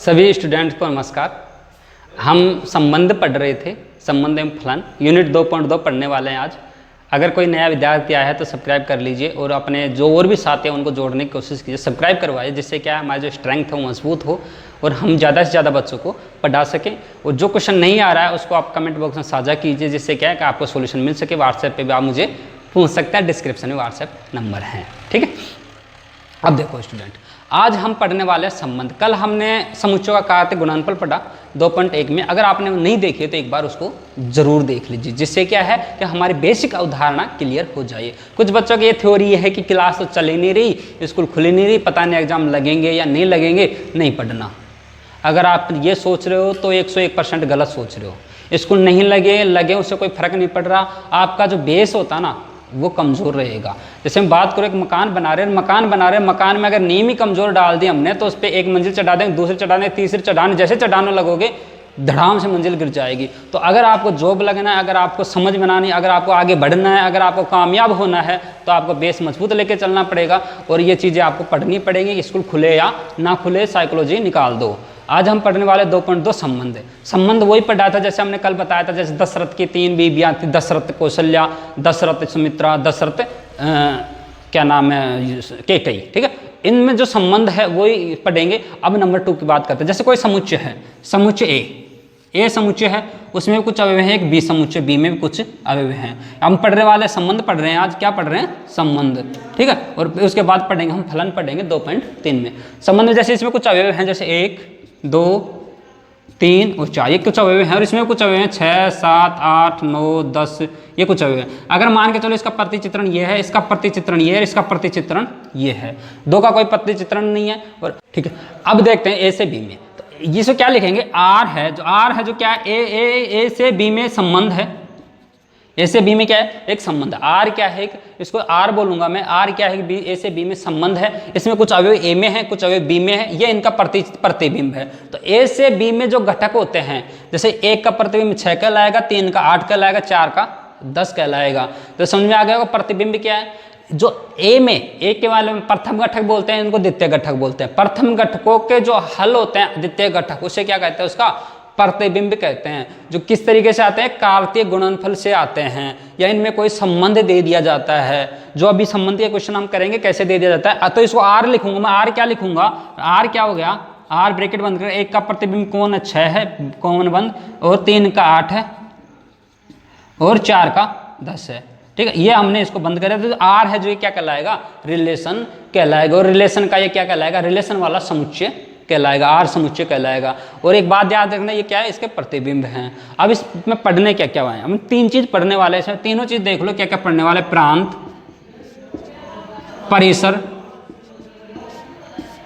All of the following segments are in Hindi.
सभी स्टूडेंट्स को नमस्कार। हम संबंध पढ़ रहे थे, संबंध एवं फलन यूनिट 2.2 पढ़ने वाले हैं आज। अगर कोई नया विद्यार्थी आया है तो सब्सक्राइब कर लीजिए और अपने जो और भी साथी हैं उनको जोड़ने की कोशिश कीजिए, सब्सक्राइब करवाइए, जिससे क्या हमारी जो स्ट्रेंथ है वो मजबूत हो और हम ज़्यादा से ज़्यादा बच्चों को पढ़ा सकें। और जो क्वेश्चन नहीं आ रहा है उसको आप कमेंट बॉक्स में साझा कीजिए, जिससे क्या है कि आपको सोल्यूशन मिल सके। व्हाट्सएप पर भी आप मुझे पूछ सकते हैं, डिस्क्रिप्शन में व्हाट्सएप नंबर है, ठीक है। अब देखो स्टूडेंट, आज हम पढ़ने वाले संबंध। कल हमने समुच्चयों का कार्य गुणनफल पढ़ा 2.1 में। अगर आपने नहीं देखी तो एक बार उसको जरूर देख लीजिए, जिससे क्या है कि हमारी बेसिक अवधारणा क्लियर हो जाए। कुछ बच्चों की ये थ्योरी है कि क्लास तो चल ही नहीं रही, स्कूल खुल ही नहीं रही, पता नहीं एग्जाम लगेंगे या नहीं लगेंगे। नहीं पढ़ना। अगर आप ये सोच रहे हो तो 101% गलत सोच रहे हो। स्कूल नहीं लगे उससे कोई फर्क नहीं पड़ रहा। आपका जो बेस होता ना वो कमज़ोर रहेगा। जैसे हम बात करें, एक मकान बना रहे हैं, मकान में अगर नींव ही कमज़ोर डाल दी हमने तो उस पर एक मंजिल चढ़ा देंगे, दूसरी चढ़ाने, तीसरी चढ़ाने, जैसे चढ़ाने लगोगे धड़ाम से मंजिल गिर जाएगी। तो अगर आपको जॉब लगना है, अगर आपको समझ बनानी, अगर आपको आगे बढ़ना है, अगर आपको कामयाब होना है तो आपको बेस मजबूत लेके चलना पड़ेगा। और ये चीज़ें आपको पढ़नी पड़ेंगी। स्कूल खुले या ना खुले, साइकोलॉजी निकाल दो। आज हम पढ़ने वाले 2.2 संबंध है। संबंध वही पढ़ा था जैसे हमने कल बताया था। जैसे दशरथ की 3 बीबियाँ थी, दशरथ कौशल्या, दशरथ सुमित्रा, दशरथ क्या नाम है, कैकेयी, ठीक है। इनमें जो संबंध है वही पढ़ेंगे। अब नंबर 2 की बात करते हैं। जैसे कोई समुच्चय है, समुच्चय ए समुच्चय है, उसमें भी कुछ अवयव हैं। एक बी समुच्चय, बी में भी कुछ अवयव हैं। हम पढ़ने वाले संबंध पढ़ रहे हैं आज। क्या पढ़ रहे हैं? संबंध, ठीक है। और उसके बाद पढ़ेंगे हम फलन पढ़ेंगे 2.3 में। संबंध में जैसे इसमें कुछ अवयव हैं, जैसे 1, 2, 3 और 4, ये कुछ अवयव हैं। और इसमें कुछ अवयव हैं 6, 7, 8, 9, 10, ये कुछ अवयव हैं। अगर मान के चलो इसका प्रतिचित्रण ये है, इसका प्रतिचित्रण ये है, इसका प्रतिचित्रण ये है, 2 का कोई प्रतिचित्रण नहीं है। और ठीक है, अब देखते हैं ए से बी में। तो इसे क्या लिखेंगे? आर है, जो क्या है, ए से बी में संबंध है। ए से बी में क्या है? एक संबंध। आर क्या है? इसको आर बोलूंगा मैं। आर क्या है? बी, ए से बी में संबंध है। इसमें कुछ अवयव ए में है, कुछ अवयव बी में है। ये इनका प्रतिबिंब है। तो ए से बी में जो घटक होते हैं, जैसे 1 का प्रतिबिंब 6 कहलाएगा, 3 का 8 कहलाएगा, 4 का 10 कहलाएगा। तो समझ में आ गया प्रतिबिंब क्या है। जो ए में, ए के वाले में प्रथम घटक बोलते हैं, इनको द्वितीय घटक बोलते हैं। प्रथम घटकों के जो हल होते हैं द्वितीय घटक, उसे क्या कहते हैं? उसका प्रतिबिंब कहते हैं। जो किस तरीके से आते हैं? कार्तीय गुणनफल से आते हैं, या इनमें कोई संबंध दे दिया जाता है। जो अभी संबंध के क्वेश्चन हम करेंगे कैसे दे दिया जाता है। तो इसको आर लिखूंगा मैं। आर क्या लिखूंगा? आर क्या हो गया? आर ब्रैकेट बंद कर, 1 का प्रतिबिंब कौन है? 6 है, कौन बंद, और 3 का 8 है, और 4 का 10 है, ठीक है। ये हमने इसको बंद करा। तो आर है जो ये क्या कहलाएगा? रिलेशन कहलाएगा। और रिलेशन का ये क्या कहलाएगा? रिलेशन वाला समुच्चय कहलाएगा, आर समुच्चय कहलाएगा। और एक बात याद रखना, ये क्या है? इसके प्रतिबिंब हैं। अब इसमें पढ़ने क्या क्या है? हम 3 चीज पढ़ने वाले हैं। इसमें तीनों चीज देख लो क्या क्या पढ़ने वाले। प्रांत, परिसर,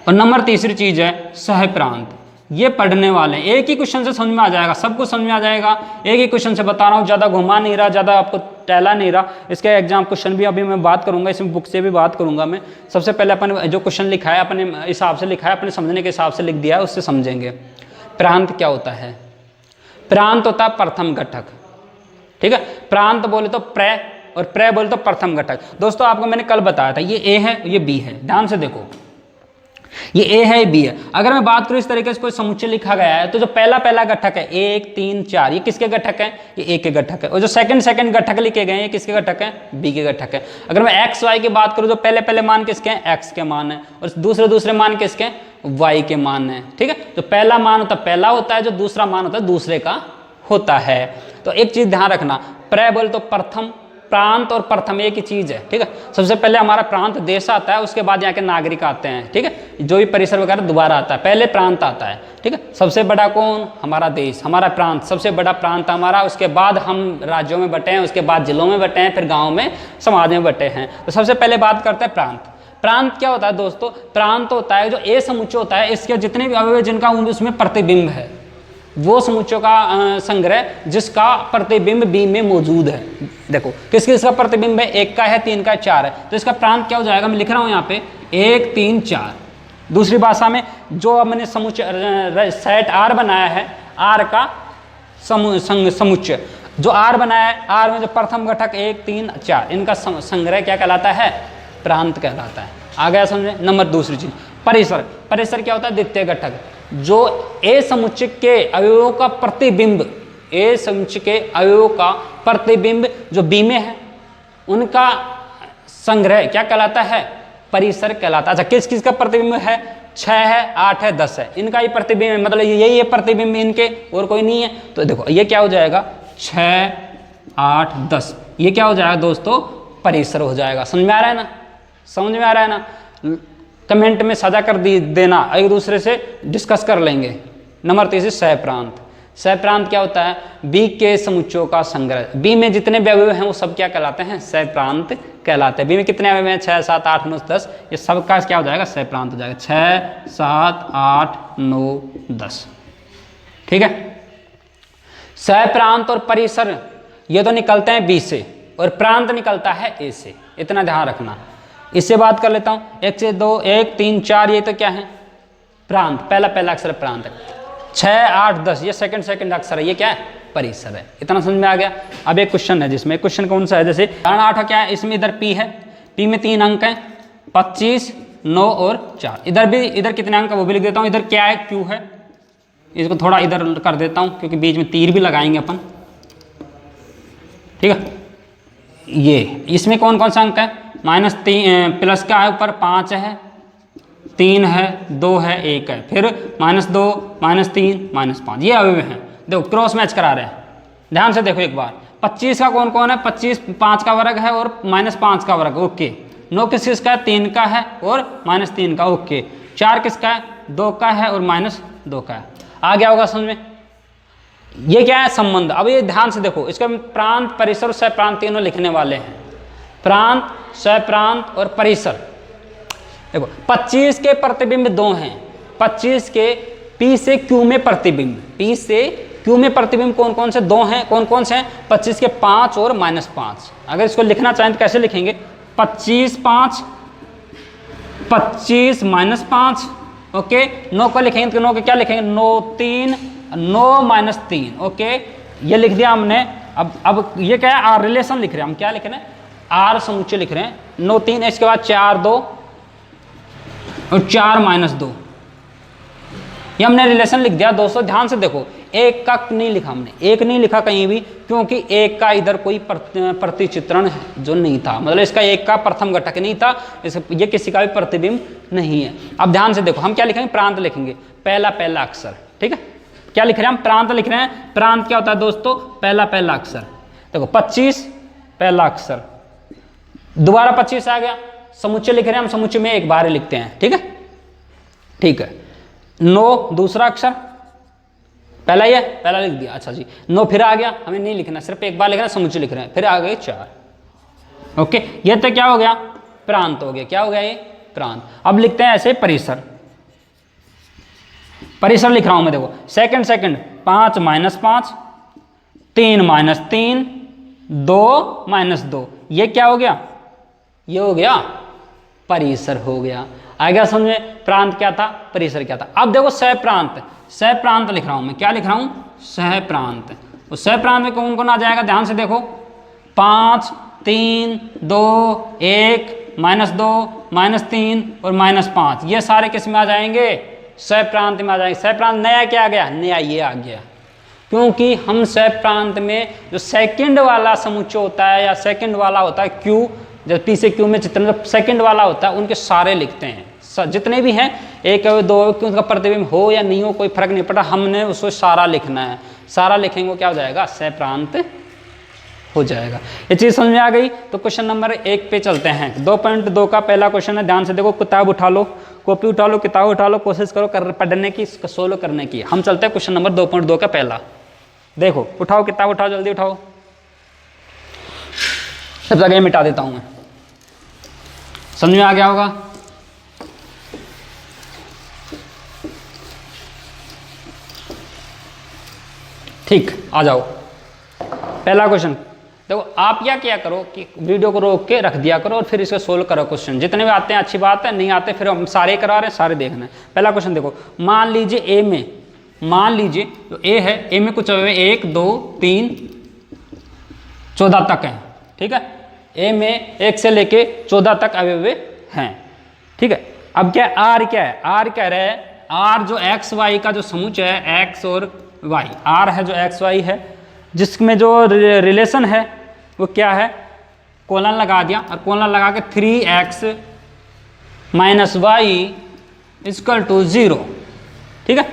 और नंबर 3री चीज है सह प्रांत। ये पढ़ने वाले हैं। एक ही क्वेश्चन से समझ में आ जाएगा, सबको समझ में आ जाएगा। एक ही क्वेश्चन से बता रहा हूँ, ज़्यादा घुमा नहीं रहा, ज़्यादा आपको टहला नहीं रहा। इसके एग्जाम क्वेश्चन भी अभी मैं बात करूंगा, इसमें बुक से भी बात करूंगा मैं। सबसे पहले अपन जो क्वेश्चन लिखा है अपने हिसाब से लिखा है, अपने समझने के हिसाब से लिख दिया है, उससे समझेंगे। प्रांत क्या होता है? प्रांत होता है प्रथम घटक, ठीक है। प्रांत बोले तो प्र, और प्र बोले तो प्रथम घटक। दोस्तों आपको मैंने कल बताया था, ये ए है, ये बी है। ध्यान से देखो, ये ए है, बी है। अगर मैं बात करूं इस तरीके से कोई समुच्चय लिखा गया है, तो जो पहला घटक है 1, 3, 4, ये किसके घटक है? ये ए के घटक है। और जो सेकंड घटक लिखे गए हैं, ये किसके घटक है? बी के घटक है। अगर मैं एक्स वाई की बात करूं, जो पहले मान किसके हैं? एक्स के मान है, और दूसरे मान किसके हैं? वाई के मान है, ठीक है। जो पहला मान होता है पहला होता है, जो दूसरा मान होता है दूसरे का होता है। तो एक चीज ध्यान रखना, प्र बोले तो प्रथम, प्रांत और प्रथम एक ही चीज है, ठीक है। सबसे पहले हमारा प्रांत देश आता है, उसके बाद यहाँ के नागरिक आते हैं, ठीक है। जो भी परिसर वगैरह दोबारा आता है, पहले प्रांत आता है, ठीक है। सबसे बड़ा कौन? हमारा देश, हमारा प्रांत, सबसे बड़ा प्रांत हमारा। उसके बाद हम राज्यों में बटे हैं, उसके बाद जिलों में बटे हैं, फिर गाँव में, समाज में बटे हैं। तो सबसे पहले बात करते हैं प्रांत। प्रांत क्या होता है दोस्तों? प्रांत होता है जो ए समुच्चय होता है, इसके जितने भी अवयव जिनका उसमें प्रतिबिंब है, वो समुच्चयों का संग्रह जिसका प्रतिबिंब बी में मौजूद है। देखो किसका प्रतिबिंब है? 1 का है, 3 का है, 4 है। तो इसका प्रांत क्या हो जाएगा? मैं लिख रहा हूं यहाँ पे 1, 3, 4। दूसरी भाषा में जो हमने समुच्चय सेट आर बनाया है, आर का समुच्चय जो आर बनाया है, आर में जो प्रथम घटक 1, 3, 4, इनका संग्रह क्या कहलाता है? प्रांत कहलाता है। आ गया समझे? नंबर 2री चीज, परिसर, परिसर क्या होता है? द्वितीय घटक। जो ए समुच्चय के अवयवों का प्रतिबिंब, ए समुच्चय के अवयवों का प्रतिबिंब जो बी में है, उनका संग्रह क्या कहलाता है? परिसर कहलाता है। अच्छा, किस किस का प्रतिबिंब है? 6 है, 8 है, 10 है, इनका ही प्रतिबिंब है, मतलब यही है प्रतिबिंब इनके, और कोई नहीं है। तो देखो ये क्या हो जाएगा? 6, 8, 10, ये क्या हो जाएगा दोस्तों? परिसर हो जाएगा। समझ में आ रहा है ना? समझ में आ रहा है ना? कमेंट में साझा कर देना, एक दूसरे से डिस्कस कर लेंगे। नंबर 3 सहप्रांत। सहप्रांत क्या होता है? बी के समुच्चयों का संग्रह। बी में जितने अवयव हैं वो सब क्या कहलाते हैं? सहप्रांत कहलाते हैं। बी में कितने अवयव हैं? 6, 7, 8, 9, 10, ये सब का क्या हो जाएगा? सहप्रांत हो जाएगा। 6, 7, 8, 9, 10। ठीक है। सहप्रांत और परिसर ये तो निकलते हैं बी से, और प्रांत निकलता है ए से, इतना ध्यान रखना। इससे बात कर लेता हूं। 1 से 2, 1, 3, 4, ये तो क्या है? प्रांत, पहला अक्षर प्रांत है। 6, 8, 10 ये सेकंड अक्षर है, ये क्या है? परिसर है। इतना समझ में आ गया। अब एक क्वेश्चन है, जिसमें क्वेश्चन कौन सा है? जैसे उदाहरण 8 क्या है? इसमें इधर पी है, पी में 3 अंक हैं, 25, 9 और 4। इधर कितने अंक है वो भी लिख देता हूँ। इधर क्या है? क्यू है। इसको थोड़ा इधर कर देता हूँ, क्योंकि बीच में तीर भी लगाएंगे अपन। ठीक है। ये इसमें कौन कौन सा अंक है? -3 प्लस का है, ऊपर 5 है, 3 है, 2 है, 1 है, फिर -2, -3, -5, ये अवयव हैं। देखो क्रॉस मैच करा रहे हैं, ध्यान से देखो एक बार। 25 का कौन कौन है? 25 5 का वर्ग है और -5 का वर्ग, ओके। 9 किसका है? 3 का है और -3 का, ओके। 4 किसका है? 2 का है और -2 का है। आ गया होगा समझ में? ये क्या है? संबंध। अब ये ध्यान से देखो, इसका प्रांत, परिसर और सहप्रांत तीनों लिखने वाले हैं। प्रांत, सहप्रांत और परिसर। देखो 25 के प्रतिबिंब 2 हैं। 25 के पी से क्यू में प्रतिबिंब, पी से क्यू में प्रतिबिंब कौन कौन से? 2 हैं। कौन कौन से हैं? 25 के 5 और -5। अगर इसको लिखना चाहें तो कैसे लिखेंगे? 25, 5, 25 -5, ओके। 9 को लिखेंगे तो 9 के क्या लिखेंगे? 9, 3, 9 -3, ओके। ये लिख दिया हमने। अब ये क्या है? आर रिलेशन लिख रहे हैं हम। क्या लिख रहे हैं? आर समुच्चय लिख रहे हैं। 9, 3, इसके बाद 4, 2 और 4 -2, ये हमने रिलेशन लिख दिया दोस्तों। ध्यान से देखो, एक का नहीं लिखा हमने, एक नहीं लिखा कहीं भी, क्योंकि एक का इधर कोई प्रतिचित्रण जो नहीं था, मतलब इसका एक का प्रथम घटक नहीं था, ये किसी का भी प्रतिबिंब नहीं है। अब ध्यान से देखो, हम क्या लिखेंगे? प्रांत लिखेंगे, पहला अक्षर। ठीक है। क्या लिख रहे हैं हम? प्रांत लिख रहे हैं। प्रांत क्या होता है दोस्तों? पहला अक्षर। देखो 25 पहला अक्षर, दोबारा 25 आ गया। समुच्चय लिख रहे हैं हम, समुच्चय में एक बार ही लिखते हैं। ठीक है, ठीक है। 9 दूसरा अक्षर, पहला ही है, पहला लिख दिया। अच्छा जी, 9 फिर आ गया, हमें नहीं लिखना, सिर्फ एक बार लिखना, समुच्चय लिख रहे हैं। फिर आ गए 4, ओके। ये तो क्या हो गया? प्रांत हो गया। क्या हो गया? ये प्रांत। अब लिखते हैं ऐसे परिसर। परिसर लिख रहा हूं मैं, देखो सेकंड 5 -5, 3 -3, 2 -2, ये क्या हो गया? ये हो गया परिसर हो गया। आ गया समझ में? प्रांत क्या था, परिसर क्या था। अब देखो सहप्रांत, सहप्रांत लिख रहा हूं मैं। क्या लिख रहा हूं? सहप्रांत। तो सहप्रांत में कौन कौन आ जाएगा? ध्यान से देखो, 5, 3, 2, 1, -2, -3 और -5, ये सारे किस में आ जाएंगे? सहप्रांत में आ जाएंगे। सहप्रांत नया क्या आ गया? नया ये आ गया, क्योंकि हम सहप्रांत में जो सेकंड वाला समुच्चय होता है या सेकंड वाला होता है क्यू, जब पी से क्यू में जितना सेकंड वाला होता है उनके सारे लिखते हैं, जितने भी हैं, एक दो उनका प्रतिबिंब हो या नहीं हो कोई फर्क नहीं पड़ता, हमने उसको सारा लिखना है। सारा लिखेंगे क्या हो जाएगा? सहप्रांत हो जाएगा। ये चीज़ समझ में आ गई? तो क्वेश्चन नंबर 1 पे चलते हैं। 2.2 का पहला क्वेश्चन है, ध्यान से देखो, किताब उठा लो, कॉपी उठा लो, किताब उठा लो, कोशिश करो पढ़ने की, सोल्व करने की। हम चलते हैं क्वेश्चन नंबर 2.2 का पहला। देखो, उठाओ किताब, उठाओ, जल्दी उठाओ। सब जगह मिटा देता हूं मैं, समझ में आ गया होगा? ठीक, आ जाओ। पहला क्वेश्चन देखो, आप क्या करो कि वीडियो को रोक के रख दिया करो और फिर इसको सोल्व करो। क्वेश्चन जितने भी आते हैं अच्छी बात है, नहीं आते फिर हम सारे करा रहे हैं, सारे देखना है। पहला क्वेश्चन देखो, मान लीजिए ए में, मान लीजिए तो ए है, ए में कुछ अवयव 1, 2, 3, 14 तक है। ठीक है, ए में 1 से लेके 14 तक अवयव हैं। ठीक है, अब क्या आर क्या है, आर कह रहे हैं आर जो एक्स वाई का जो समुच्चय है एक्स और वाई, आर है जो एक्स वाई है जिसमें जो रिलेशन है वो क्या है, कोलन लगा दिया और कोलन लगा के 3x minus Y equal to 0, ठीक है।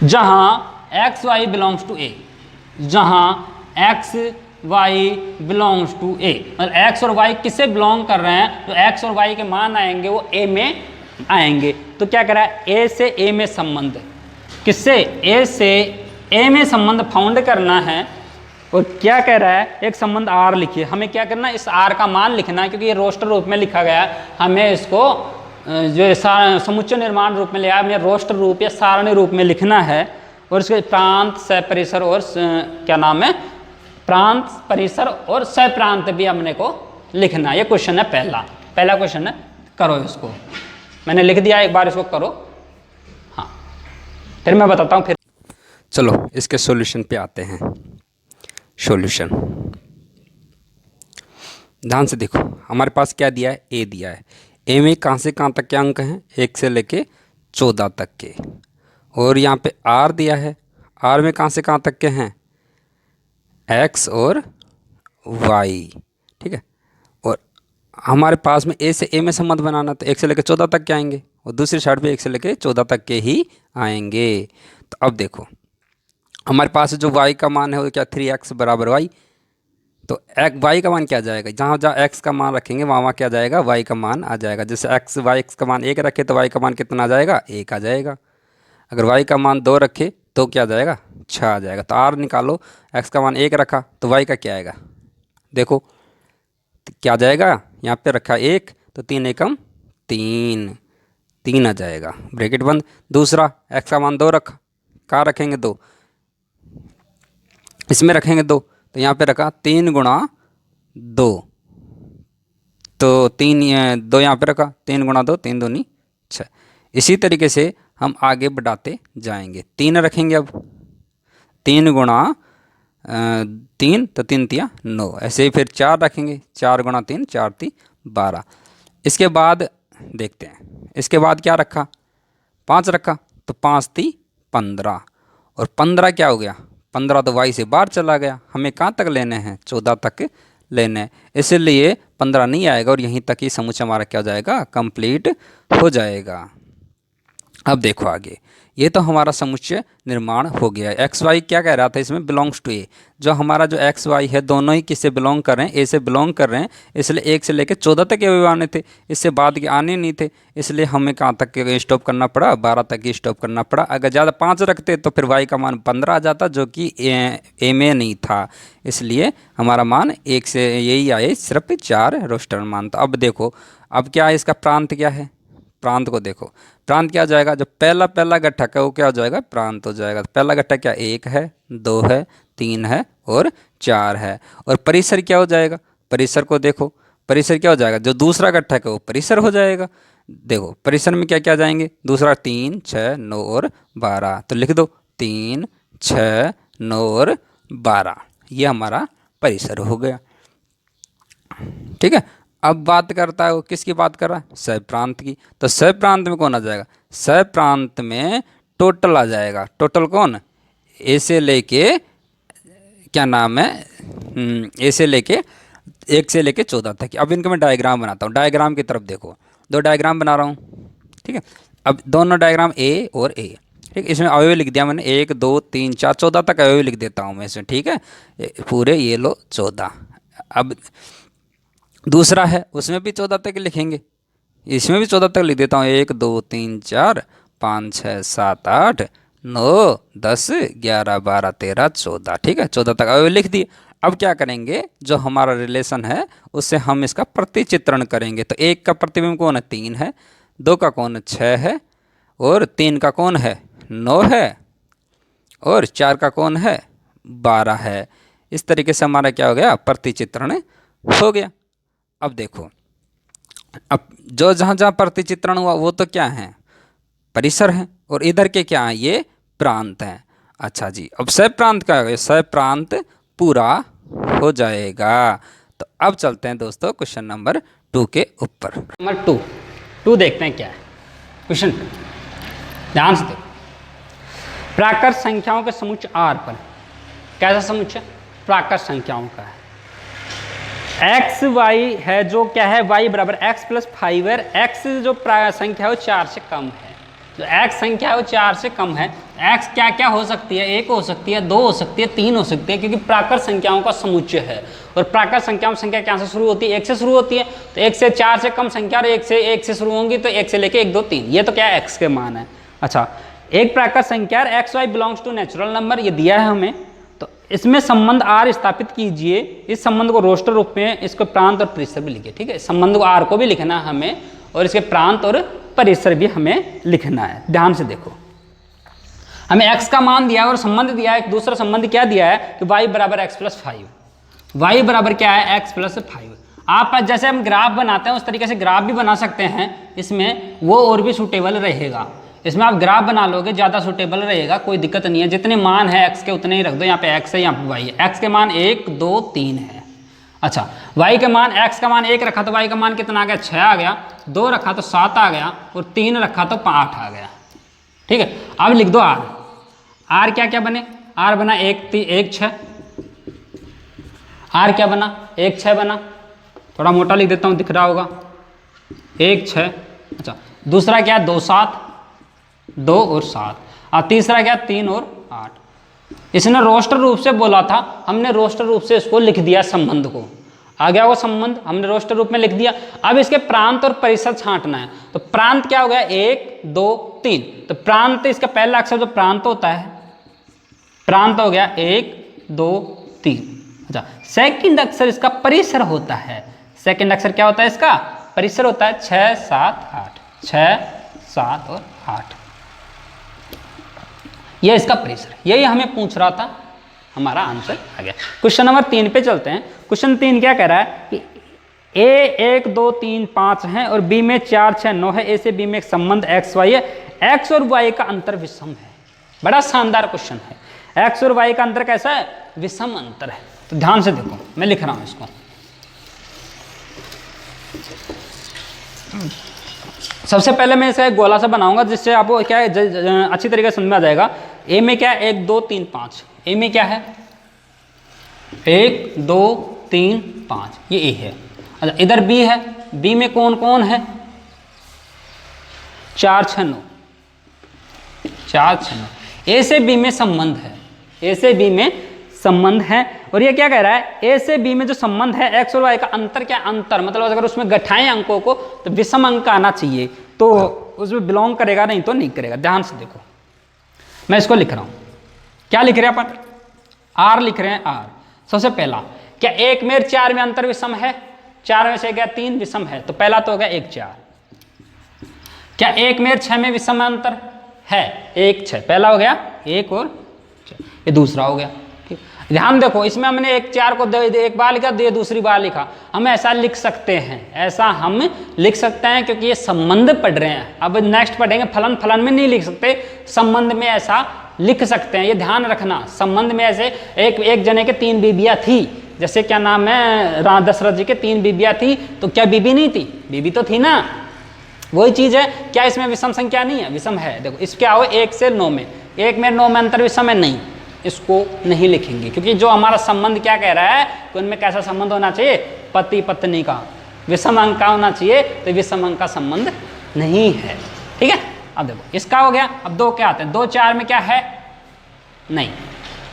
जहां एक्स वाई बिलोंग्स टू ए, जहां एक्स वाई बिलोंग्स टू ए, मतलब एक्स और वाई किससे बिलोंग कर रहे हैं, तो एक्स और वाई के मान आएंगे वो ए में आएंगे। तो क्या करा है, ए से ए में संबंध, किससे, ए से ए में संबंध फाउंड करना है। और क्या कह रहा है, एक संबंध आर लिखिए, हमें क्या करना है, इस आर का मान लिखना है क्योंकि ये रोस्टर रूप में लिखा गया है, हमें इसको जो समुच्चय निर्माण रूप में लिया, हमें रोस्टर रूप या सारणी रूप में लिखना है। और इसके प्रांत सह परिसर और क्या नाम है, प्रांत परिसर और सह प्रांत भी हमने को लिखना है। ये क्वेश्चन है पहला क्वेश्चन है, करो इसको, मैंने लिख दिया, एक बार इसको करो। हाँ फिर मैं बताता हूँ फिर। चलो इसके सॉल्यूशन पे आते हैं। सॉल्यूशन ध्यान से देखो, हमारे पास क्या दिया है, ए दिया है। ए में कहाँ से कहाँ तक के अंक हैं, 1 से लेके 14 तक के। और यहाँ पे आर दिया है, आर में कहाँ से कहाँ तक के हैं, एक्स और वाई, ठीक है। और हमारे पास में ए से ए में संबंध बनाना, तो 1 से लेके 14 तक के आएंगे और दूसरी साइड पे 1 से लेके 14 तक के ही आएंगे। तो अब देखो हमारे पास जो y का मान है वो क्या, 3x बराबर y, तो y का मान क्या जाएगा, जहाँ जहाँ x का मान रखेंगे वहाँ वहाँ क्या जाएगा, y का मान आ जाएगा। जैसे x का मान 1 रखे तो y का मान कितना आ जाएगा, 1 आ जाएगा। अगर y का मान 2 रखे तो क्या आ जाएगा, 6 आ जाएगा। तो r निकालो, x का मान 1 रखा तो y का क्या आएगा, देखो क्या आ जाएगा, यहाँ पे रखा 1 तो 3 एकम 3 आ जाएगा, ब्रैकेट बंद। दूसरा x का मान 2 रखा, कहाँ रखेंगे 2, इसमें रखेंगे 2, तो यहाँ पे रखा 3 गुणा 2, तो 2 यहाँ पे रखा, 3 गुणा 2, 3 दूनी 6। इसी तरीके से हम आगे बढ़ाते जाएंगे। 3 रखेंगे, अब 3 गुणा 3 तो 3 तिया 9, ऐसे ही फिर 4 रखेंगे, 4 गुणा 3 4 ती 12। इसके बाद देखते हैं, इसके बाद क्या रखा, 5 रखा तो 5 ती 15, और 15 क्या हो गया, 15 तो y से बाहर चला गया, हमें कहाँ तक लेने हैं, 14 तक लेने हैं, इसलिए 15 नहीं आएगा और यहीं तक ही समुच्चय हमारा क्या हो जाएगा, कंप्लीट हो जाएगा। अब देखो आगे, ये तो हमारा समुच्चय निर्माण हो गया है। एक्स वाई क्या कह रहा था इसमें, बिलोंग्स टू ए, जो हमारा जो एक्स वाई है दोनों ही किससे बिलोंग कर रहे हैं, ए से बिलोंग कर रहे हैं, इसलिए 1 से लेकर 14 तक के अवयव आने थे, इससे बाद के आने नहीं थे, इसलिए हमें कहाँ तक स्टॉप करना पड़ा, 12 तक ही स्टॉप करना पड़ा। अगर ज़्यादा 5 रखते तो फिर वाई का मान 15 आ जाता, जो कि ए में नहीं था, इसलिए हमारा मान 1 से यही आए, सिर्फ 4 रोस्टर मान। तो अब देखो, अब क्या है इसका प्रांत क्या है, प्रांत को देखो, प्रांत क्या हो जाएगा, जो पहला घटक है वो क्या हो जाएगा, प्रांत हो जाएगा। तो पहला घटक क्या, 1 है, 2 है, 3 है और 4 है। और परिसर क्या हो जाएगा, परिसर को देखो, परिसर क्या हो जाएगा, जो दूसरा घटक है वो परिसर हो जाएगा। देखो परिसर में क्या क्या जाएंगे, दूसरा 3, 6, 9 और 12, तो लिख दो 3, 6, 9 और 12, ये हमारा परिसर हो गया, ठीक है। अब बात करता है वो किसकी बात कर रहा है, सह प्रांत की। तो सह प्रांत में कौन आ जाएगा, सह प्रांत में टोटल आ जाएगा। टोटल कौन, ए से लेके क्या नाम है, ए से लेके 1 से लेके 14 तक। अब इनका मैं डायग्राम बनाता हूँ, डायग्राम की तरफ देखो, 2 डायग्राम बना रहा हूँ, ठीक है। अब दोनों डायग्राम ए और ए, ठीक, इसमें अवयव लिख दिया मैंने 1, 2, 3, 4, 14 तक अवयव लिख देता हूँ मैं इसमें, ठीक है, पूरे ये लो 14। अब दूसरा है उसमें भी 14 तक लिखेंगे, इसमें भी 14 तक लिख देता हूँ, 1, 2, 3, 4, 5, 6, 7, 8, 9, 10, 11, 12, 13, 14, ठीक है, 14 तक अवयव लिख दिए। अब क्या करेंगे, जो हमारा रिलेशन है उससे हम इसका प्रतिचित्रण करेंगे। तो 1 का प्रतिबिंब कौन है, 3 है, 2 का कौन है, 6 है, और 3 का कौन है, 9 है, और 4 का कौन है, 12 है। इस तरीके से हमारा क्या हो गया, प्रतिचित्रण हो गया। अब देखो, अब जो जहाँ जहाँ प्रतिचित्रण हुआ वो तो क्या है, परिसर है, और इधर के क्या है, ये प्रांत हैं। अच्छा जी, अब सह प्रांत का है, सह प्रांत पूरा हो जाएगा। तो अब चलते हैं दोस्तों क्वेश्चन नंबर 2 के ऊपर। नंबर 2, 2 देखते हैं क्या है। क्वेश्चन 2 ध्यान से देखो। प्राकृत संख्याओं के समुच्चय R पर, कैसा समुच्चय? प्राकृत संख्याओं का है। x y है जो क्या है, y बराबर x प्लस 5 है। x जो संख्या है वो 4 से कम है। जो x संख्या है वो 4 से कम है। x क्या क्या हो सकती है? 1 हो सकती है, 2 हो सकती है, 3 हो सकती है, क्योंकि प्राकृत संख्याओं का समुच्चय है। और प्राकृत संख्याओं में संख्या क्या से शुरू होती है? 1 से शुरू होती है। तो 1 से 4 से कम संख्या और 1 से शुरू होंगी, तो 1 से लेके 1 2 3, ये तो क्या है? x के मान है। अच्छा, एक प्राकृत संख्या x y belongs to natural number, ये दिया है हमें। तो इसमें संबंध R स्थापित कीजिए। इस संबंध को रोस्टर रूप में, इसको प्रांत और परिसर भी लिखिए। ठीक है, संबंध को R को भी लिखना है हमें, और इसके प्रांत और परिसर भी हमें लिखना है। ध्यान से देखो, हमें x का मान दिया है और संबंध दिया है। एक दूसरा संबंध क्या दिया है कि y बराबर x प्लस 5। y बराबर क्या है? x plus 5। आप जैसे हम ग्राफ बनाते हैं उस तरीके से ग्राफ भी बना सकते हैं। इसमें वो और भी सूटेबल रहेगा। इसमें आप ग्राफ बना लोगे, ज़्यादा सूटेबल रहेगा, कोई दिक्कत नहीं है। जितने मान है x के उतने ही रख दो। यहाँ पे x है, यहाँ पे y है। x के मान 1 2 3 है। अच्छा, y के मान, x का मान 1 रखा तो y का मान कितना आ गया? 6 आ गया। 2 रखा तो 7 आ गया, और 3 रखा तो 8 आ गया। ठीक है, अब लिख दो r। r क्या क्या बने? r बना 1 6। r क्या बना? 1 6 बना। थोड़ा मोटा लिख देता हूँ, दिख रहा होगा। 1 6। अच्छा, दूसरा क्या? 2 7, 2 और 7। और तीसरा क्या? 3 और 8। इसने रोस्टर रूप से बोला था, हमने रोस्टर रूप से इसको लिख दिया। संबंध को आ गया वो संबंध, हमने रोस्टर रूप में लिख दिया। अब इसके प्रांत और परिसर छांटना है। तो प्रांत क्या हो गया? 1 2 3। तो प्रांत, इसका पहला अक्षर जो प्रांत होता है, प्रांत हो गया 1 2 3। अच्छा, सेकंड अक्षर इसका परिसर होता है। सेकंड अक्षर क्या होता है इसका? परिसर होता है 6 7 8। 6 7 और 8, ये इसका परिसर है। यही हमें पूछ रहा था, हमारा आंसर आ गया। क्वेश्चन नंबर 3 पे चलते हैं। क्वेश्चन 3 क्या कह रहा है कि ए 1 2 3 5 है और बी में 4 6 9 है। ए से बी में एक संबंध एक्स वाई है। एक्स और वाई का अंतर विषम है। बड़ा शानदार क्वेश्चन है। एक्स और वाई का अंतर कैसा है? विषम अंतर है। तो ध्यान से देखो, मैं लिख रहा हूं इसको। सबसे पहले मैं इसे एक गोला सा बनाऊंगा, जिससे आपको क्या है अच्छी तरीके से समझ में आ जाएगा। ए में क्या है? 1 2 3 5। ए में क्या है? 1 2 3 5, ये ए है। अच्छा, इधर बी है। बी में कौन कौन है? 4 6 9। 4 6 9। ए से बी में संबंध है। ए से बी में संबंध है। और ये क्या कह रहा है? ए से बी में जो संबंध है, एक्स और वाई का अंतर क्या? अंतर मतलब अगर उसमें गठाएं अंकों को तो विषम अंक आना चाहिए, तो उसमें बिलोंग करेगा, नहीं तो नहीं करेगा। ध्यान से देखो, मैं इसको लिख रहा हूं। क्या लिख रहे हैं अपन? आर लिख रहे हैं। आर सबसे पहला, क्या 1 में 4 में अंतर विषम है? 4 में से गया 3 विषम है, तो पहला तो हो गया 1 4। क्या 1 में 6 में विषम अंतर है? 1 6, पहला हो गया 1 और 6, ये दूसरा हो गया। ध्यान देखो, इसमें हमने 1 4 को एक बार लिखा, दूसरी बार लिखा। हम ऐसा लिख सकते हैं, ऐसा हम लिख सकते हैं, क्योंकि ये संबंध पढ़ रहे हैं। अब नेक्स्ट पढ़ेंगे फलन। फलन में नहीं लिख सकते, संबंध में ऐसा लिख सकते हैं। ये ध्यान रखना, संबंध में ऐसे एक जने के 3 बीबियाँ थी, जैसे क्या नाम है, दशरथ जी के 3 बीबियाँ थी, तो क्या बीबी नहीं थी? बीबी तो थी ना, वही चीज़ है। क्या इसमें विषम संख्या नहीं है? विषम है। देखो इस क्या हो, 1 से 9 में, 1 में 9 में अंतर विषम है, नहीं, इसको नहीं लिखेंगे, क्योंकि जो हमारा संबंध क्या कह रहा है कि उनमें कैसा संबंध होना चाहिए? पति पत्नी का। विषम अंक का होना चाहिए, तो विषम अंक का संबंध नहीं है। ठीक है, अब देखो इसका हो गया। अब 2 क्या आते हैं? 2 4 में क्या है? नहीं।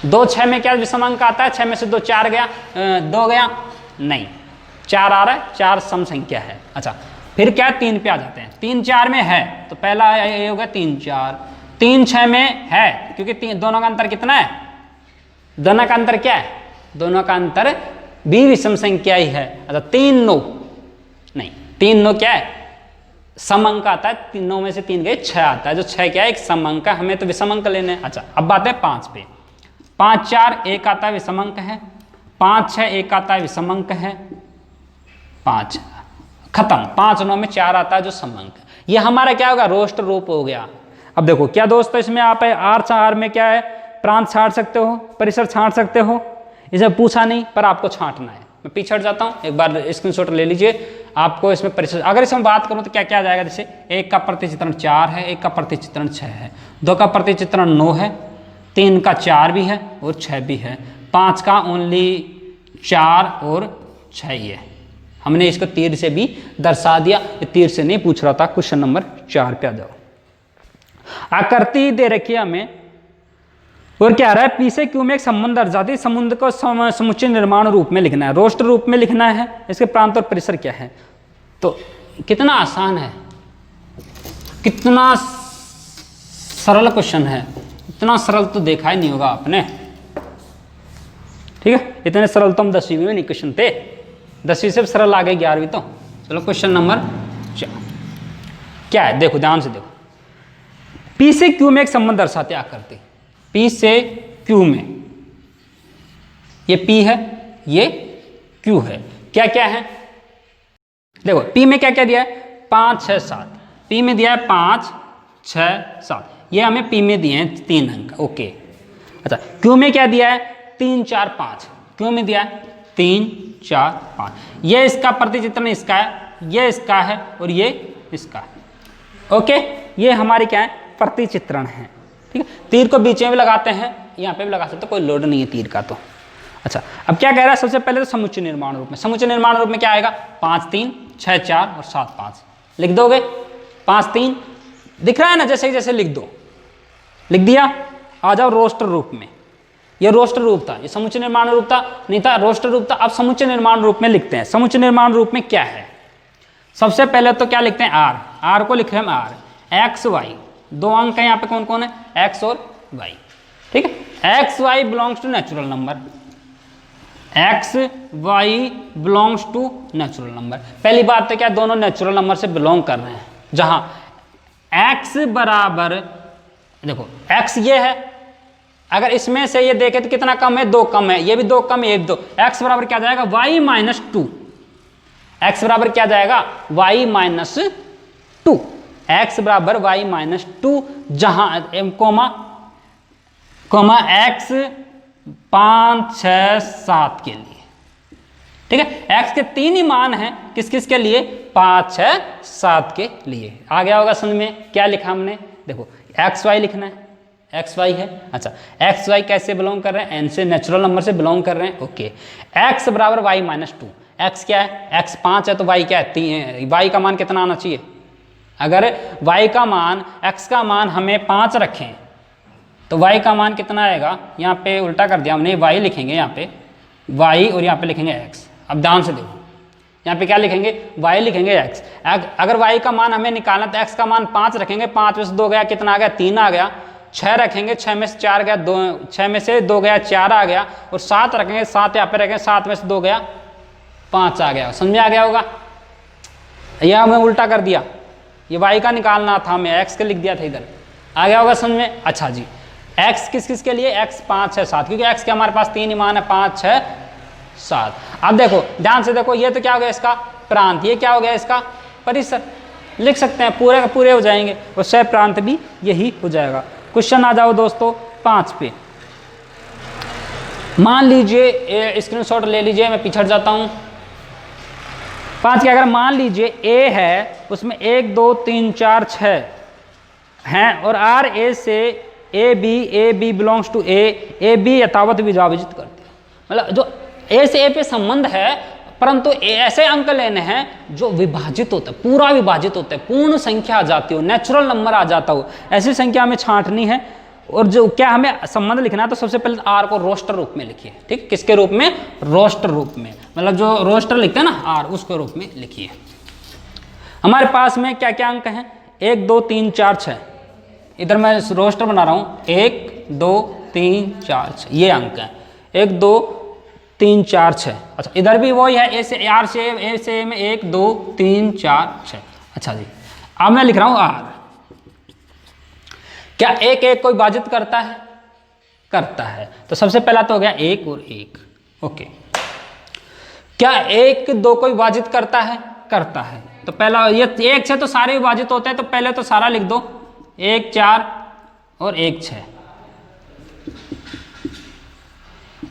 2 6 में क्या विषम अंक आता है? 6 में से 2 4 गया, 2 गया, नहीं, 4 आ रहा है, 4 सम संख्या है। अच्छा, फिर क्या? 3 पे आ जाते हैं। 3 4 में है, तो पहला ये हो गया 3 4। 3 6 में है, क्योंकि दोनों का अंतर कितना है? दोनों का अंतर क्या है? दोनों का अंतर भी विषम संख्या ही है। अच्छा, 3 9 नहीं, 3 9 क्या है? सम अंक आता है। 3 9 में से 3 गए, 6 आता है, जो 6 क्या है? एक सम अंक है, हमें तो विषम अंक लेने हैं। अच्छा, अब बात है 5 पे। 5 4 1 आता है, विषम अंक है। 5 6 1 आता है, विषम अंक है। 5 खत्म। 5 9 में 4 आता है, जो सम अंक है। ये हमारा क्या होगा? रोस्ट रूप हो गया। अब देखो क्या दोस्तों, इसमें आप आर में क्या है? प्रांत छांट सकते हो, परिसर छांट सकते हो। इसे पूछा नहीं, पर आपको छांटना है। मैं पीछे हट जाता हूँ, एक बार स्क्रीनशॉट ले लीजिए। आपको इसमें परिचय, अगर इसमें बात करूँ तो क्या क्या आ जाएगा, जैसे 1 का प्रतिचित्रण 4 है, 1 का प्रतिचित्रण 6 है, 2 का प्रतिचित्रण 9 है, 3 का 4 भी है और 6 भी है, 5 का ओनली 4 और 6 ही है। हमने इसको तीर से भी दर्शा दिया, ये तीर से नहीं पूछ रहा था। क्वेश्चन नंबर 4 पे आ जाओ। आकृति दे रखी है हमें और क्या आ रहा है, पी से क्यू में एक संबंध दर्शाती है, समुद्र को समुच्चय निर्माण रूप में लिखना है, रोस्टर रूप में लिखना है, इसके प्रांत और परिसर क्या है। तो कितना आसान है, कितना सरल क्वेश्चन है, इतना सरल तो देखा ही नहीं होगा आपने। ठीक है, इतने सरल तो हम 10वीं में नहीं क्वेश्चन थे, 10वीं से सरल आ गए 11वीं तो। चलो क्वेश्चन नंबर 4 क्या है, देखो ध्यान से देखो। पी से क्यू में एक संबंध दर्शाते आकृति, पी से क्यू में, ये पी है, ये क्यू है, क्या क्या है देखो। पी में क्या क्या दिया है, 5 6 7, पी में दिया है 5 6 7, ये हमें पी में दिए हैं 3 अंक, ओके। अच्छा, क्यू में क्या दिया है, 3 4 5, क्यू में दिया है 3 4 5, ये इसका प्रतिचित्रण इसका है, ये इसका है और ये इसका है, ओके। ये हमारी क्या है, प्रतिचित्रण है। ठीक है, तीर को बीच में भी लगाते हैं, यहाँ पे भी लगा सकते, कोई लोड नहीं है तीर का तो। अच्छा, अब क्या कह रहा है, सबसे पहले तो समुच्चय निर्माण रूप में, समुच्चय निर्माण रूप में क्या आएगा, 5 3 6 4 और 7 5 लिख दोगे। 5 3 दिख रहा है ना, जैसे जैसे लिख दो, लिख दिया। आ जाओ रोस्टर रूप में, ये रोस्टर रूप था, ये समुच्चय निर्माण रूप था नहीं था, रोस्टर रूप था। अब समुच्चय निर्माण रूप में लिखते हैं। समुच्चय निर्माण रूप में क्या है, सबसे पहले तो क्या लिखते हैं, आर, आर को लिख रहे हैं हम आर, एक्स वाई, 2 अंक है यहाँ पे, कौन कौन है, एक्स और वाई। ठीक है, x y belongs to natural number, x y belongs to natural number. पहली बात तो क्या, दोनों नेचुरल नंबर से बिलोंग कर रहे हैं, जहां एक्स बराबर, देखो एक्स ये है, अगर इसमें से ये देखें तो कितना कम है, 2 कम है, ये भी 2 कम है, 1 2, एक्स बराबर क्या जाएगा, वाई माइनस 2, एक्स बराबर क्या जाएगा, वाई माइनस 2, एक्स बराबर वाई माइनस 2, जहां कोमा एक्स 5 6 7 के लिए। ठीक है, एक्स के 3 ही मान हैं, किस किस के लिए, 5 6 7 के लिए। आ गया होगा समझ में, क्या लिखा हमने, देखो एक्स वाई लिखना है, एक्स वाई है। अच्छा, एक्स वाई कैसे बिलोंग कर रहे हैं, एन से, नेचुरल नंबर से बिलोंग कर रहे हैं, ओके। एक्स बराबर वाई माइनस 2, एक्स क्या है, एक्स 5 है तो वाई क्या है, 3 है, वाई का मान कितना आना चाहिए, अगर y का मान, x का मान हमें 5 रखें तो y का मान कितना आएगा, यहाँ पे उल्टा कर दिया हमने, y लिखेंगे यहाँ पे y और यहाँ पे लिखेंगे x। अब ध्यान से देखो, यहाँ पे क्या लिखेंगे, y लिखेंगे x। अगर y का मान हमें निकालना तो x का मान 5 रखेंगे, 5 में से 2 गया, कितना आ गया, 3 आ गया। 6 रखेंगे, 6 में से 4 गया, 2, 6 में से 2 गया, 4 आ गया। और 7 रखेंगे, 7 यहाँ पे रखेंगे, 7 में से 2 गया, 5 आ गया। समझ में आ गया होगा, यह हमें उल्टा कर दिया, ये y का निकालना था, हमें x के लिख दिया था इधर, आ गया होगा समझ में। अच्छा जी, x किस किस के लिए, x 5 6 7, क्योंकि x के हमारे पास 3 ही मान है, 5 6 7। अब देखो ध्यान से देखो, ये तो क्या हो गया इसका प्रांत, ये क्या हो गया इसका परिसर, लिख सकते हैं, पूरे का पूरे हो जाएंगे, और सह प्रांत भी यही हो जाएगा। क्वेश्चन आ जाओ दोस्तों 5 पे। मान लीजिए, स्क्रीनशॉट ले लीजिए, मैं पिछड़ जाता हूँ। 5 के अगर मान लीजिए A है, उसमें 1 2 3 4 6 हैं, और R A से A B belongs to A B यथावत विभाजित करते हैं, मतलब जो A से A पे संबंध है, परंतु ऐसे अंक लेने हैं जो विभाजित होता है, पूरा विभाजित होता है, पूर्ण संख्या आ जाती हो, नेचुरल नंबर आ जाता हो, ऐसी संख्या हमें छांटनी है। और जो क्या हमें संबंध लिखना है, तो सबसे पहले आर को रोस्टर रूप में लिखिए। ठीक, किसके रूप में, रोस्टर रूप में, मतलब जो रोस्टर लिखते हैं ना आर, उसके रूप में लिखिए। हमारे पास में क्या क्या अंक हैं, 1 2 3 4 6, इधर मैं रोस्टर बना रहा हूँ, 1 2 3 4 6 ये अंक हैं, 1 2 3 4 6। अच्छा, इधर भी वही है, ए से आर से ए में 1 2 3 4 6। अच्छा जी, अब मैं लिख रहा हूँ आर। क्या 1 1 को विभाजित करता है, करता है, तो सबसे पहला तो हो गया 1 और 1, ओके। क्या 1 2 को विभाजित करता है, करता है, तो पहला ये 1 से तो सारे विभाजित होते हैं, तो पहले तो सारा लिख दो, 1 4 और 1 6।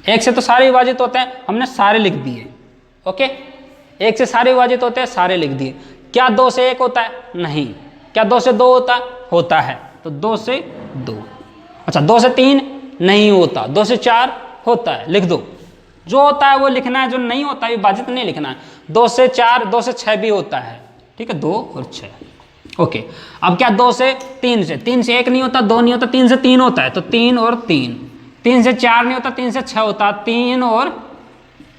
1 से तो सारे विभाजित होते हैं, हमने सारे लिख दिए, ओके। 1 से सारे विभाजित होते हैं, सारे लिख दिए। क्या 2 से 1 होता है? नहीं। क्या 2 से 2 होता है? होता है। तो 2 से 2। अच्छा 2 से 3 नहीं होता, 2 से 4 होता है, लिख दो। जो होता है वो लिखना है, जो नहीं होता है विभाजित नहीं लिखना है। 2 से 4, 2 से 6 भी होता है, ठीक है, 2 और 6। ओके, अब क्या 2 से 3 से 1 नहीं होता, 2 नहीं होता, 3 से 3 होता है, तो 3 और 3। 3 से 4 नहीं होता, 3 से 6 होता, 3 और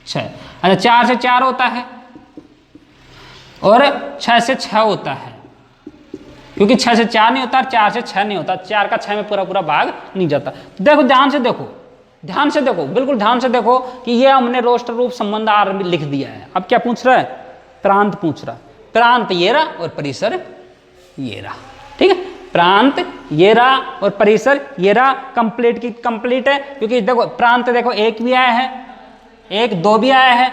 6। अच्छा 4 से 4 होता है और 6 से 6 होता है, क्योंकि 6 से 4 नहीं होता, 4 से 6 नहीं होता, 4 का 6 में पूरा पूरा भाग नहीं जाता। देखो ध्यान से देखो, ध्यान से देखो, बिल्कुल ध्यान से देखो कि ये हमने रोस्टर रूप संबंध आर में लिख दिया है। अब क्या पूछ रहा है? प्रांत पूछ रहा है। प्रांत ये रहा और परिसर ये रहा, ठीक है। प्रांत ये रहा और परिसर ये रहा। कंप्लीट की कंप्लीट है, क्योंकि देखो प्रांत देखो 1 भी आया है, 1 2 भी आया है,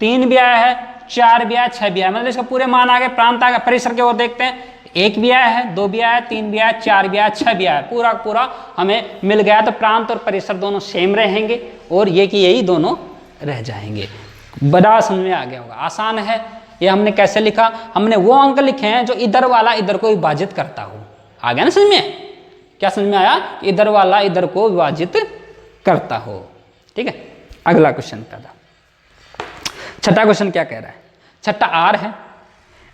3 भी आया है, 4 भी आया, 6 भी आया, मतलब इसका पूरे मान आ गए। प्रांत आ गया। परिसर के ओर देखते हैं, 1 भी आया है, 2 भी आया है, 3 भी आया, 4 भी आया, 6 भी आया, पूरा पूरा हमें मिल गया। तो प्रांत और परिसर दोनों सेम रहेंगे और ये कि यही दोनों रह जाएंगे। बड़ा समझ में आ गया होगा, आसान है। ये हमने कैसे लिखा? हमने वो अंक लिखे हैं जो इधर वाला इधर को विभाजित करता हो। आ गया ना समझ में? क्या समझ में आया? इधर वाला इधर को विभाजित करता हो, ठीक है। अगला क्वेश्चन का था, छठा क्वेश्चन क्या कह रहा है? छठा आर है,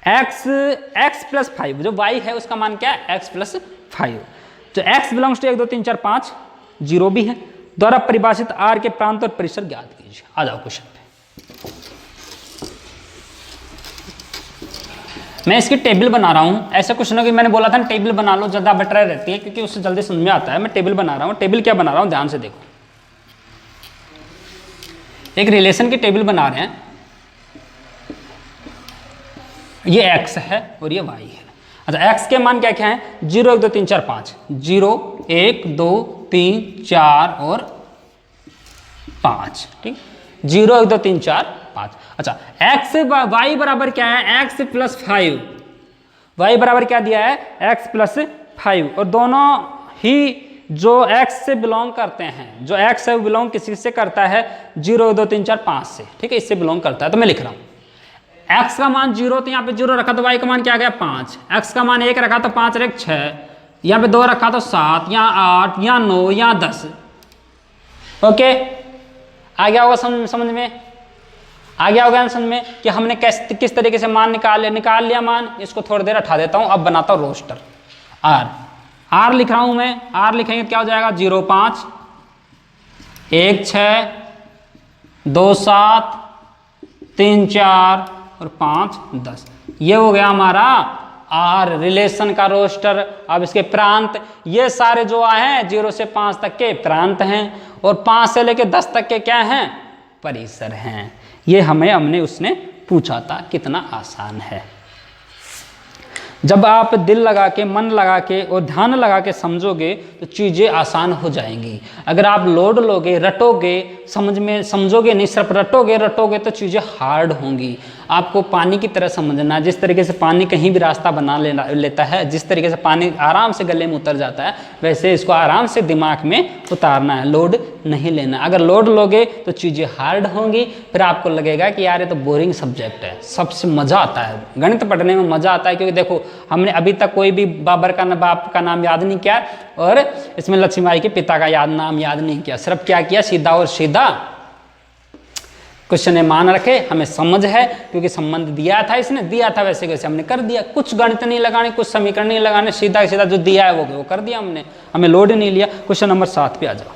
x प्लस 5, जो y है उसका मान क्या है? x plus 5। तो x बिलोंग्स टू 1 2 3 4 5, 0 भी है, द्वारा परिभाषित r के प्रांत और परिसर ज्ञात कीजिए। आ जाओ क्वेश्चन पे। मैं इसकी टेबल बना रहा हूं। ऐसे क्वेश्चनों की मैंने बोला था टेबल बना लो, ज्यादा बेटर रहती है, क्योंकि उससे जल्दी समझ में आता है। मैं टेबल बना रहा हूं। टेबल क्या बना रहा हूं? ध्यान से देखो। एक रिलेशन की टेबल बना रहे हैं। ये x है और ये y है। अच्छा x के मान क्या क्या है? 0 1 2 3 4 5, 0 1 2 3 4 और 5, ठीक। 0 1 2 3 4 5। अच्छा x y बराबर क्या है? x plus 5। y बराबर क्या दिया है? x plus 5। और दोनों ही जो x से बिलोंग करते हैं, जो x से बिलोंग किसी से करता है? 0 1 2 3 4 5 से, ठीक है, इससे बिलोंग करता है। तो मैं लिख रहा हूं x का मान 0, तो यहाँ पे 0 रखा तो y का मान क्या आ गया? 5। x का मान 1 रखा तो 5 और 1 6, यहाँ पे 2 रखा तो 7, यहाँ 8, यहाँ 9, यहाँ 10। ओके, आ गया होगा समझ में? आ गया होगा समझ में कि हमने किस तरीके से मान निकाल लिया मान। इसको थोड़ी देर हटा देता हूँ, अब बनाता हूँ रोस्टर। आर लिख रहा हूँ मैं। आर लिखेंगे क्या हो जाएगा? 0 5 1 6 2 7 3 4 और 5 10। ये हो गया हमारा आर रिलेशन का रोस्टर। अब इसके प्रांत, ये सारे जो आए हैं 0 से 5 तक के प्रांत हैं और 5 से लेके 10 तक के क्या हैं? परिसर हैं। ये हमने उसने पूछा था। कितना आसान है। जब आप दिल लगा के, मन लगा के और ध्यान लगा के समझोगे तो चीज़ें आसान हो जाएंगी। अगर आप लोड लोगे, रटोगे, समझोगे नहीं, सिर्फ रटोगे तो चीज़ें हार्ड होंगी। आपको पानी की तरह समझना, जिस तरीके से पानी कहीं भी रास्ता बना लेता है, जिस तरीके से पानी आराम से गले में उतर जाता है, वैसे इसको आराम से दिमाग में उतारना है, लोड नहीं लेना। अगर लोड लोगे तो चीज़ें हार्ड होंगी, फिर आपको लगेगा कि यार ये तो बोरिंग सब्जेक्ट है। सबसे मज़ा आता है गणित पढ़ने में, मज़ा आता है, क्योंकि देखो हमने अभी तक कोई भी बाबर का बाप का नाम याद नहीं किया और इसमें लक्ष्मीबाई के पिता का नाम याद नहीं किया। सिर्फ क्या किया? सीधा और सीधा क्वेश्चन मान रखे, हमें समझ है क्योंकि संबंध दिया था, इसने दिया था, वैसे वैसे हमने कर दिया। कुछ गणित नहीं लगाने, कुछ समीकरण नहीं लगाने, सीधा सीधा जो दिया है वो कर दिया हमने, हमें लोड नहीं लिया। क्वेश्चन नंबर 7 पे आ जाओ।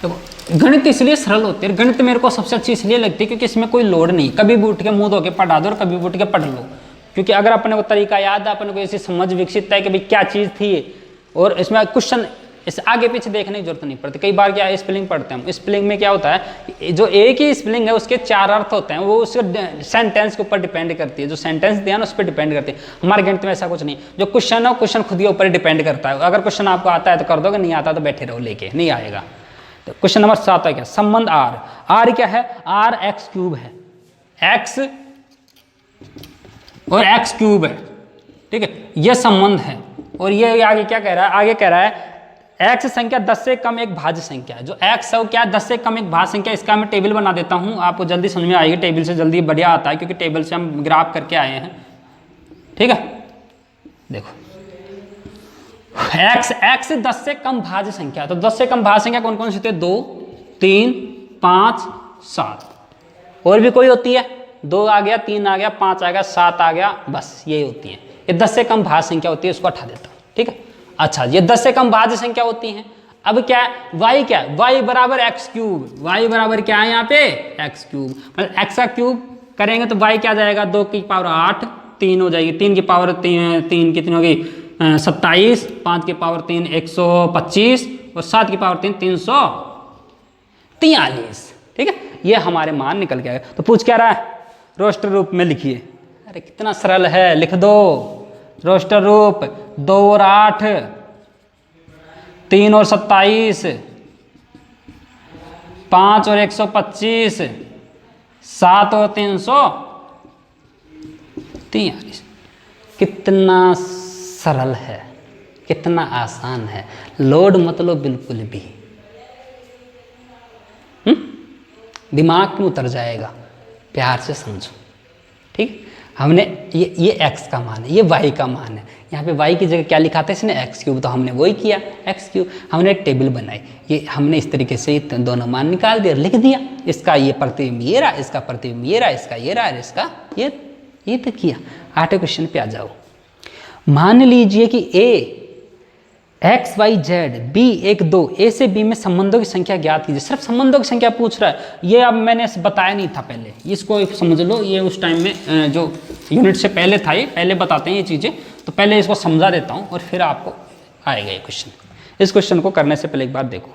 देखो गणित इसलिए सरल होते हैं, गणित मेरे को सबसे अच्छी इसलिए लगती है क्योंकि इसमें कोई लोड नहीं, कभी भी उठ के मुंह धो के पढ़ा दो और कभी भी उठ के पढ़ लो। क्योंकि अगर अपने को तरीका याद है, अपने को ऐसी समझ विकसित है कि भाई क्या चीज़ थी, और इसमें क्वेश्चन इस आगे पीछे देखने की जरूरत नहीं पड़ती। कई बार क्या स्पेलिंग पढ़ते हैं हम, स्पेलिंग में क्या होता है, जो एक ही स्पेलिंग है उसके 4 अर्थ होते हैं, वो उसके सेंटेंस के ऊपर डिपेंड करती है। जो सेंटेंस दिया ना उस पर डिपेंड करती है। हमारे गणित में ऐसा कुछ नहीं, जो क्वेश्चन है क्वेश्चन खुद के ऊपर डिपेंड करता है। अगर क्वेश्चन आपको आता है तो कर दोगे, नहीं आता तो बैठे रहो लेके, नहीं आएगा। तो क्वेश्चन नंबर 7 है क्या? संबंध आर क्या है? आर एक्स क्यूब है, एक्स और एक्स क्यूब है, ठीक है, ये संबंध है। और ये आगे क्या कह रहा है? आगे कह रहा है x संख्या 10 से कम एक भाज्य संख्या है। जो x है वो क्या है, 10 से कम एक भाज्य संख्या। इसका मैं टेबल बना देता हूँ, आपको जल्दी समझ में आएगी। टेबल से जल्दी बढ़िया आता है, क्योंकि टेबल से हम ग्राफ करके आए हैं। ठीक है, देखो x 10 से कम भाज्य संख्या। तो 10 से कम भाज्य संख्या कौन कौन सी होती है, 2, 3, 5, 7। और भी कोई होती है, 2 आ गया, 3 आ गया, 5 आ गया, 7 आ गया, बस यही होती है। ये 10 से कम भाज्य संख्या होती है, इसको हटा देता हूँ। ठीक है, अच्छा ये 10 से कम भाज्य संख्या होती हैं। अब क्या है, y क्या है, y बराबर एक्स क्यूब। y बराबर क्या है यहाँ पे, एक्स क्यूब। मतलब x का क्यूब करेंगे तो y क्या आ जाएगा, 2 की पावर 8, 3 हो जाएगी, 3 की पावर 3 कितनी होगी, 27, 5 की पावर 3 125 और 7 की पावर 3 343। ठीक है, ये हमारे मान निकल के आएगा। तो पूछ क्या रहा है, रोस्टर रूप में लिखिए। अरे कितना सरल है, लिख दो रोस्टर रूप। 2 और 8, 3 और 27, 5 और 125, 7 और 343। कितना सरल है, कितना आसान है। लोड मतलब बिल्कुल भी दिमाग में उतर जाएगा, प्यार से समझो। ठीक, हमने ये x का मान है, ये y का मान है। यहाँ पे y की जगह क्या लिखा था इसने, एक्स क्यूब, तो हमने वही किया एक्स क्यूब। हमने एक टेबल बनाई, ये हमने इस तरीके से दोनों मान निकाल दिया, लिख दिया। इसका ये प्रतिबिंब ये रहा, इसका प्रतिबिंब ये रहा, इसका ये रहा, इसका ये तो किया। 8वें क्वेश्चन पे आ जाओ। मान लीजिए कि a x y z b 1 2 a से b में संबंधों की संख्या ज्ञात कीजिए। सिर्फ संबंधों की संख्या पूछ रहा है, ये अब मैंने बताया नहीं था पहले, इसको समझ लो। ये उस टाइम में जो यूनिट से पहले था, ये पहले बताते हैं ये चीज़ें, तो पहले इसको समझा देता हूँ और फिर आपको आएगा ये क्वेश्चन। इस क्वेश्चन को करने से पहले एक बार देखो,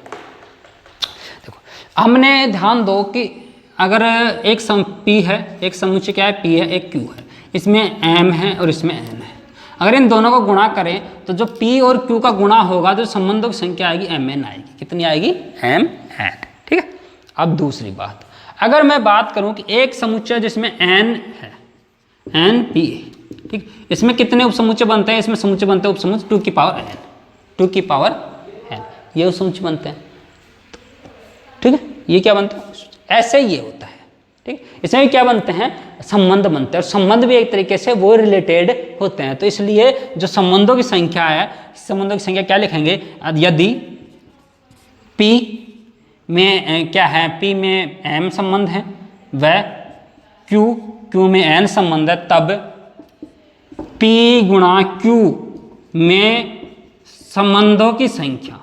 हमने ध्यान दो कि अगर एक p है, एक समुच्चय क्या है, p है, एक q है, इसमें m है और इसमें n है। अगर इन दोनों को गुणा करें तो जो p और q का गुणा होगा तो संबंधों की संख्या आएगी mn आएगी। कितनी आएगी, mn। ठीक है, अब दूसरी बात, अगर मैं बात करूं कि एक समुच्चय जिसमें n है, n p, ठीक, इसमें कितने उपसमुच्चय बनते हैं, इसमें समुच्चय बनते हैं उपसमुच्चय 2 की पावर n, 2 की पावर n, ये उपसमुच्चय बनते हैं। ठीक है, ये क्या बनता है, ऐसे ही ये होता है। ठीक, इसमें भी क्या बनते हैं, संबंध बनते हैं, और संबंध भी एक तरीके से वो रिलेटेड होते हैं। तो इसलिए जो संबंधों की संख्या है, संबंधों की संख्या क्या लिखेंगे, यदि P में क्या है, P में M संबंध है व Q में N संबंध है, तब P गुणा Q में संबंधों की संख्या।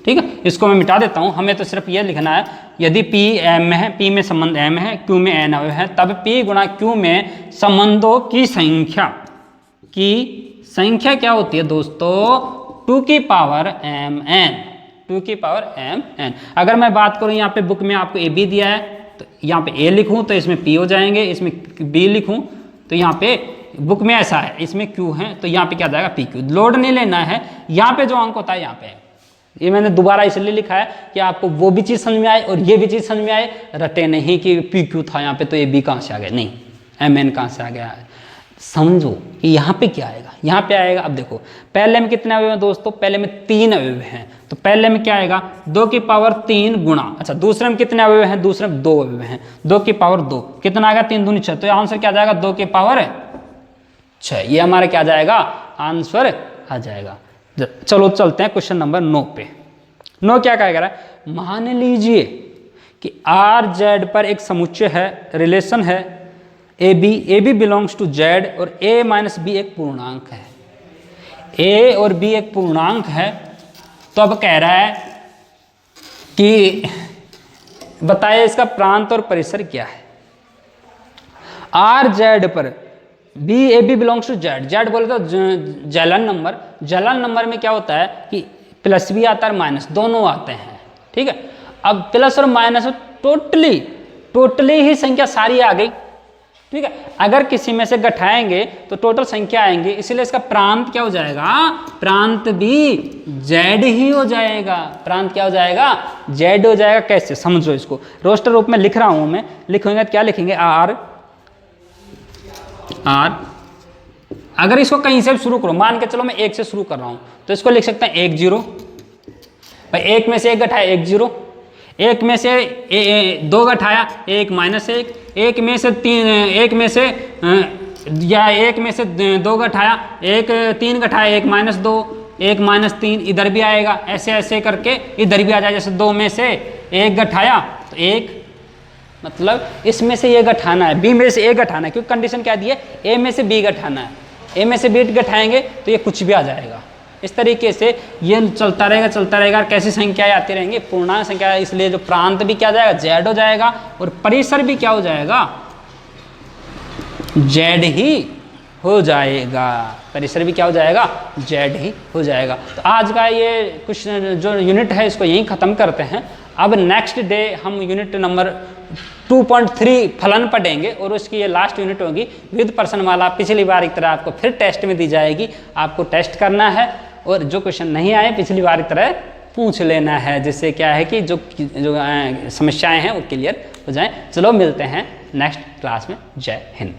ठीक है, इसको मैं मिटा देता हूं, हमें तो सिर्फ ये लिखना है, यदि P M में है, P में संबंध M है, Q में N अवयव है, तब P गुणा Q में संबंधों की संख्या क्या होती है दोस्तों, 2 की पावर mn, 2 की पावर mn। अगर मैं बात करूं यहाँ पे बुक में आपको AB दिया है, तो यहाँ पे A लिखूं तो इसमें P हो जाएंगे, इसमें B लिखूं तो यहाँ पे बुक में ऐसा है, इसमें Q है तो यहाँ पे क्या जाएगा PQ। लोड नहीं लेना है, यहाँ पे जो अंक होता है यहाँ पे, ये मैंने दोबारा इसलिए लिखा है कि आपको वो भी चीज़ समझ में आए और ये भी चीज़ समझ में आए। रटे नहीं कि PQ था यहाँ पे तो AB कहाँ से आ गया, नहीं, MN कहाँ से आ गया है। समझो कि यहाँ पे क्या आएगा, यहाँ पे आएगा। अब देखो पहले में कितने अवयव हैं दोस्तों, पहले में 3 अवयव हैं, तो पहले में क्या आएगा, 2 की पावर 3 गुणा, अच्छा दूसरे में कितने अवयव हैं, दूसरे में 2 अवयव हैं, 2 की पावर 2, कितना आएगा, 3 दूनी 6, तो आंसर क्या आ जाएगा, 2 की पावर 6। ये हमारा क्या आ जाएगा, आंसर आ जाएगा। चलो चलते हैं क्वेश्चन नंबर 9 पे। 9 क्या कहा जा रहा है, मान लीजिए कि RZ पर एक समुच्चय है, रिलेशन है AB बिलोंग्स टू Z और A माइनस B एक पूर्णांक है, A और B एक पूर्णांक है। तो अब कह रहा है कि बताइए इसका प्रांत और परिसर क्या है। RZ पर AB बिलोंग्स टू Z बोले तो जलन नंबर में क्या होता है कि प्लस भी आता है माइनस दोनों आते हैं। ठीक है, अब प्लस और माइनस टोटली ही संख्या सारी आ गई। ठीक है, अगर किसी में से घटाएंगे तो टोटल संख्या आएंगे, इसलिए इसका प्रांत क्या हो जाएगा, प्रांत भी Z ही हो जाएगा। प्रांत क्या हो जाएगा, Z हो जाएगा। कैसे समझो इसको, रोस्टर रूप में लिख रहा हूं मैं, लिखेंगे क्या लिखेंगे, R। अगर इसको कहीं से शुरू करो, मान के चलो मैं 1 से शुरू कर रहा हूं तो इसको लिख सकते हैं 1 0 भाई एक में से एक घटाया 1 0, एक में से 2 घटाया 1 -1, एक में से 3, एक में से या एक में से 2 घटाया 1, 3 घटाया 1 -2, 1 -3 इधर भी आएगा, ऐसे ऐसे करके इधर भी आ जाए। जैसे 2 में से 1 घटाया तो 1, मतलब इसमें से ये घटाना है, बी में से ए घटाना है, क्योंकि कंडीशन क्या दी है, ए में से बी घटाना है। ए में से बी घटाएंगे तो ये कुछ भी आ जाएगा। इस तरीके से ये चलता रहेगा। कैसी संख्याएं आती रहेंगी, पूर्णांक संख्या, इसलिए जो प्रांत भी क्या हो जाएगा, जेड हो जाएगा, और परिसर भी क्या हो जाएगा, जेड ही हो जाएगा। परिसर भी क्या हो जाएगा, जेड ही हो जाएगा। तो आज का ये कुछ जो यूनिट है इसको यहीं ख़त्म करते हैं। अब नेक्स्ट डे हम यूनिट नंबर 2.3 फलन पढ़ेंगे, और उसकी ये लास्ट यूनिट होगी विद पर्सन वाला। पिछली बार की तरह आपको फिर टेस्ट में दी जाएगी, आपको टेस्ट करना है, और जो क्वेश्चन नहीं आए पिछली बार की तरह पूछ लेना है, जिससे क्या है कि जो समस्याएं हैं वो क्लियर हो जाएं। चलो मिलते हैं नेक्स्ट क्लास में। जय हिंद।